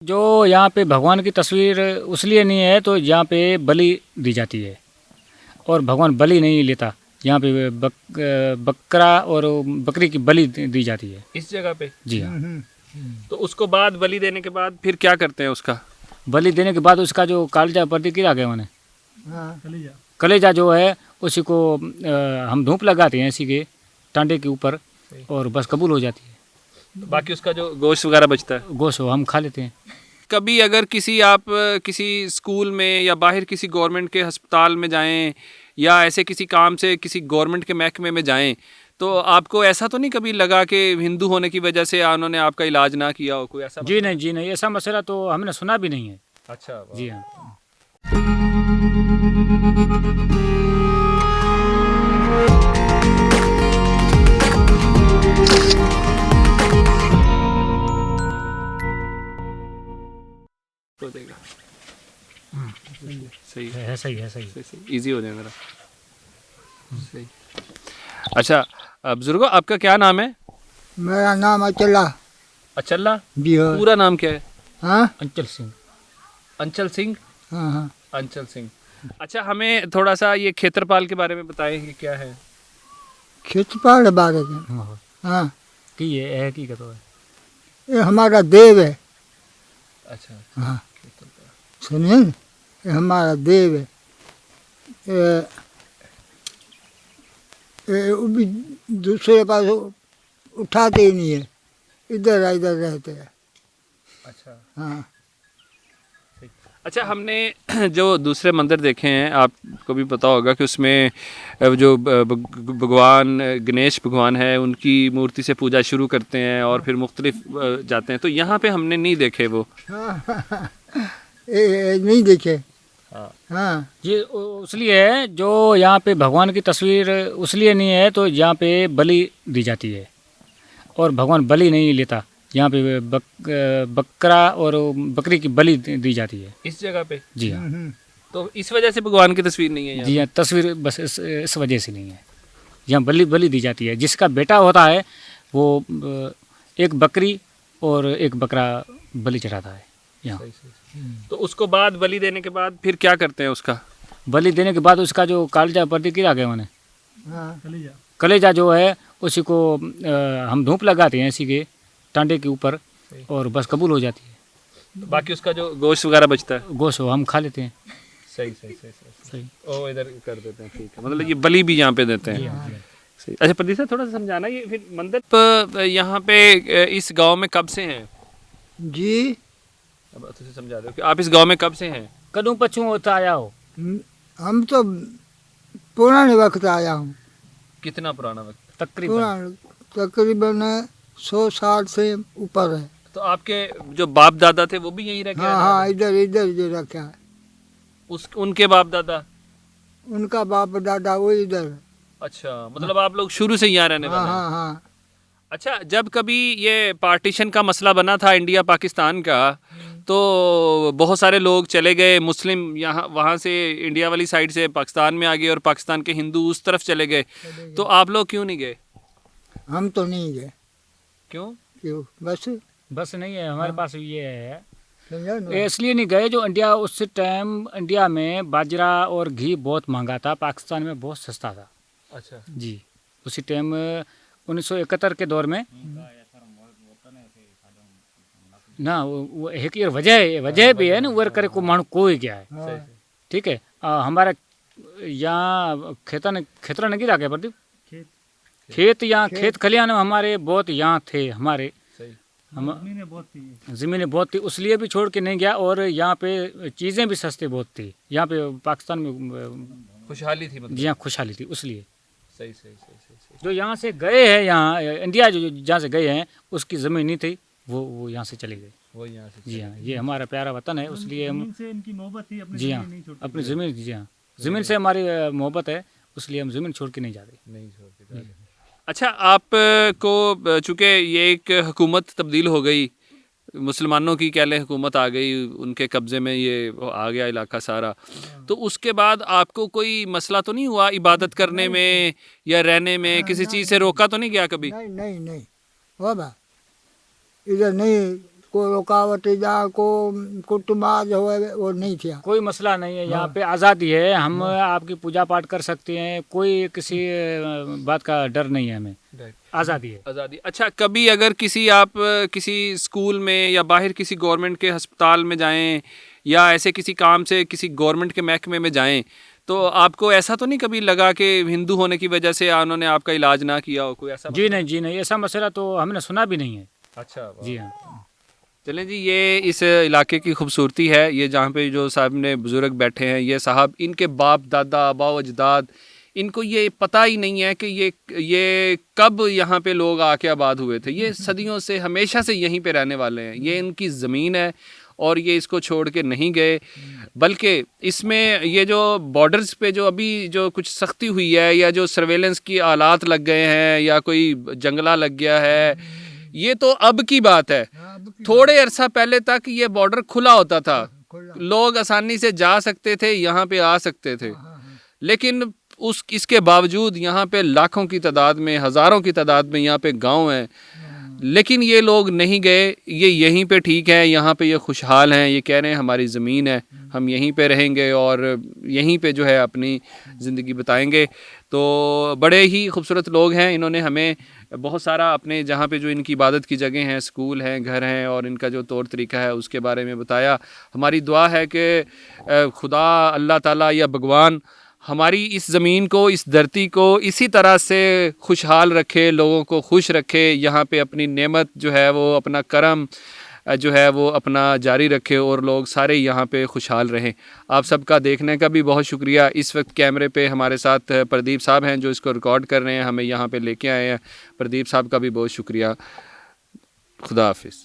जो यहाँ पे भगवान की तस्वीर उसलिए नहीं है तो यहाँ पे बलि दी जाती है और भगवान बलि नहीं लेता। यहाँ पे बकरा और बकरी की बलि दी जाती है इस जगह पे। जी हाँ। तो उसको बाद बलि देने के बाद फिर क्या करते हैं उसका? बलि देने के बाद उसका जो कालजा प्रतिक्रिया गया मैंने कलेजा जो है उसी को हम धूप लगाते हैं इसी के टांडे के ऊपर और बस कबूल हो जाती है। तो बाकी उसका जो गोश्त वगैरह बचता है गोश्त हम खा लेते हैं। कभी अगर आप किसी स्कूल में या बाहर किसी गवर्नमेंट के अस्पताल में जाएं या ऐसे किसी काम से किसी गवर्नमेंट के महकमे में जाएं तो आपको ऐसा तो नहीं कभी लगा कि हिंदू होने की वजह से उन्होंने आपका इलाज ना किया हो? कोई ऐसा जी नहीं ऐसा मसला तो हमने सुना भी नहीं है। अच्छा जी हाँ। तो देगा सही है सही सही इजी हो जाए मेरा सही। अच्छा बुजुर्गो आपका क्या नाम है? मेरा नाम अचला अचल्ला। जी हाँ। पूरा नाम क्या है? हाँ अंचल सिंह। अंचल सिंह। हाँ हाँ। अंचल सिंह। अच्छा हमें थोड़ा सा ये क्षेत्रपाल के बारे में बताएं कि क्या है? क्षेत्रपाल बारे में हाँ कि ये है कि तो है ये हमारा देव है। अच्छा हाँ सुनिए न, ये हमारा देव है। ये वो भी दूसरे पास उठाते ही नहीं है, इधर रहते हैं। अच्छा हाँ अच्छा हमने जो दूसरे मंदिर देखे हैं आपको भी पता होगा कि उसमें जो भगवान गणेश भगवान है उनकी मूर्ति से पूजा शुरू करते हैं और फिर मुख्तलिफ जाते हैं, तो यहाँ पे हमने नहीं देखे वो। ये नहीं देखे। हाँ हाँ ये इसलिए है जो यहाँ पे भगवान की तस्वीर उसलिए नहीं है तो यहाँ पे बलि दी जाती है और भगवान बलि नहीं लेता। यहाँ पे बकरा और बकरी की बलि दी जाती है इस जगह पे। जी हाँ। तो इस वजह से भगवान की तस्वीर नहीं है यहाँ जी हाँ तस्वीर बस इस वजह से नहीं है। यहाँ बलि दी जाती है। जिसका बेटा होता है वो एक बकरी और एक बकरा बलि चढ़ाता है यहाँ। तो उसको बाद बलि देने के बाद फिर क्या करते हैं उसका? बलि देने के बाद उसका जो कालजा प्रतिक्रिया गया मैंने हाँ कलेजा जो है उसी को हम धूप लगाते हैं इसी के टांडे के ऊपर और बस कबूल हो जाती है। तो बाकी उसका जो गोश्त वगैरह बचता है गोश्त हम खा लेते हैं। सही ओ इधर कर देते हैं, ठीक है। मतलब ये बलि भी यहाँ पे देते हैं। सही। अच्छा प्रदीप सर थोड़ा सा समझाना ये फिर मंदिर यहाँ पे इस गांव में कब से हैं? जी अब तुझे समझा दो कि आप इस गांव में कब से हैं? कदू पछू होता आया हो। हम तो पुराने वक्त आया हूँ। कितना पुराना वक्त? तकरीबन तकरीबन 100 साल से ऊपर है। तो आपके जो बाप दादा थे वो भी यहीं रह के हाँ हाँ इधर जो रखा है उनके बाप दादा? उनका बाप दादा वो इधर है। अच्छा मतलब आप लोग शुरू से यहाँ रहने हाँ वाले हैं? हाँ हाँ। अच्छा जब कभी ये पार्टीशन का मसला बना था इंडिया पाकिस्तान का तो बहुत सारे लोग चले गए मुस्लिम यहाँ वहाँ से इंडिया वाली साइड से पाकिस्तान में आ गए और पाकिस्तान के हिंदू उस तरफ चले गए, तो आप लोग क्यों नहीं गए? हम तो नहीं गए। क्यों? क्यों बस नहीं है हमारे पास ये है। समझा ना? ये इसलिए नहीं गए जो इंडिया उस टाइम इंडिया में बाजरा और घी बहुत महंगा था, पाकिस्तान में बहुत सस्ता था। अच्छा जी उसी टाइम 1971 के दौर में ना वो एक ये वजह भी है ना वर करे को मानू कोई क्या है। ठीक है हमारा यहाँ खेतरा नहीं गिरा गया प्रदीप खेत यहाँ खेत खलियान हमारे बहुत यहाँ थे हमारे हम ज़मीनें बहुत थी इसलिए भी छोड़ के नहीं गया और यहाँ पे चीज़ें भी सस्ती बहुत थी। यहाँ पे पाकिस्तान में खुशहाली थी मतलब। जी हाँ खुशहाली थी इसलिए सही जो यहाँ से गए हैं यहाँ इंडिया जो जहाँ से गए हैं उसकी ज़मीन नहीं थी वो यहाँ से चले गए। वो यहाँ से जी हाँ ये हमारा प्यारा वतन है इसलिए हम इनकी मोहब्बत थी अपनी जी हाँ ज़मीन नहीं छोड़ते अपनी ज़मीन जी हाँ ज़मीन से हमारी मोहब्बत है इसलिए हम ज़मीन छोड़ के नहीं जाते। नहीं छोड़ के जाते। अच्छा आप को चूँकि ये एक हुकूमत तब्दील हो गई मुसलमानों की कह लें हुकूमत आ गई उनके कब्ज़े में ये आ गया इलाका सारा, तो उसके बाद आपको कोई मसला तो नहीं हुआ इबादत करने में या रहने में? किसी चीज़ से रोका तो नहीं गया कभी? नहीं बाबा इधर नहीं कोई रुकावट जा को कुटुंबाज हो वो नहीं था। कोई मसला नहीं है यहाँ पे, आज़ादी है, हम आपकी पूजा पाठ कर सकते हैं, कोई किसी बात का डर नहीं है, हमें आज़ादी है। आज़ादी। अच्छा, कभी अगर आप किसी स्कूल में या बाहर किसी गवर्नमेंट के अस्पताल में जाएं या ऐसे किसी काम से किसी गवर्नमेंट के महकमे में जाएं तो आपको ऐसा तो नहीं कभी लगा कि हिंदू होने की वजह से उन्होंने आपका इलाज ना किया हो, कोई ऐसा? जी नहीं, ऐसा मसला तो हमने सुना भी नहीं है। अच्छा जी हाँ। चलें जी, ये इस इलाके की खूबसूरती है। ये जहाँ पे जो सामने बुज़ुर्ग बैठे हैं, ये साहब, इनके बाप दादा आबा अजदाद, इनको ये पता ही नहीं है कि ये कब यहाँ पे लोग आके आबाद हुए थे। ये सदियों से हमेशा से यहीं पे रहने वाले हैं। ये इनकी ज़मीन है और ये इसको छोड़ के नहीं गए, बल्कि इसमें ये जो बॉर्डर्स पे जो अभी जो कुछ सख्ती हुई है या जो सर्वेलेंस की आलात लग गए हैं या कोई जंगला लग गया है, ये तो अब की बात है। थोड़े अरसा पहले तक ये बॉर्डर खुला होता था, लोग आसानी से जा सकते थे, यहाँ पे आ सकते थे, लेकिन इसके बावजूद यहाँ पे लाखों की तादाद में, हज़ारों की तादाद में यहाँ पे गांव हैं, लेकिन ये लोग नहीं गए। ये यहीं पे ठीक है, यहाँ पे ये खुशहाल हैं। ये कह रहे हैं हमारी ज़मीन है, हम यहीं पे रहेंगे और यहीं पे जो है अपनी ज़िंदगी बिताएंगे। तो बड़े ही खूबसूरत लोग हैं। इन्होंने हमें बहुत सारा अपने जहाँ पे जो इनकी इबादत की जगह हैं, स्कूल हैं, घर हैं और इनका जो तौर तरीका है उसके बारे में बताया। हमारी दुआ है कि खुदा अल्लाह ताला या भगवान हमारी इस ज़मीन को, इस धरती को इसी तरह से खुशहाल रखे, लोगों को खुश रखे, यहाँ पे अपनी नेमत जो है वो, अपना करम जो है वो अपना जारी रखे और लोग सारे यहाँ पे खुशहाल रहें। आप सबका देखने का भी बहुत शुक्रिया। इस वक्त कैमरे पे हमारे साथ प्रदीप साहब हैं जो इसको रिकॉर्ड कर रहे हैं, हमें यहाँ पे लेके आए हैं। प्रदीप साहब का भी बहुत शुक्रिया। खुदा हाफिज़।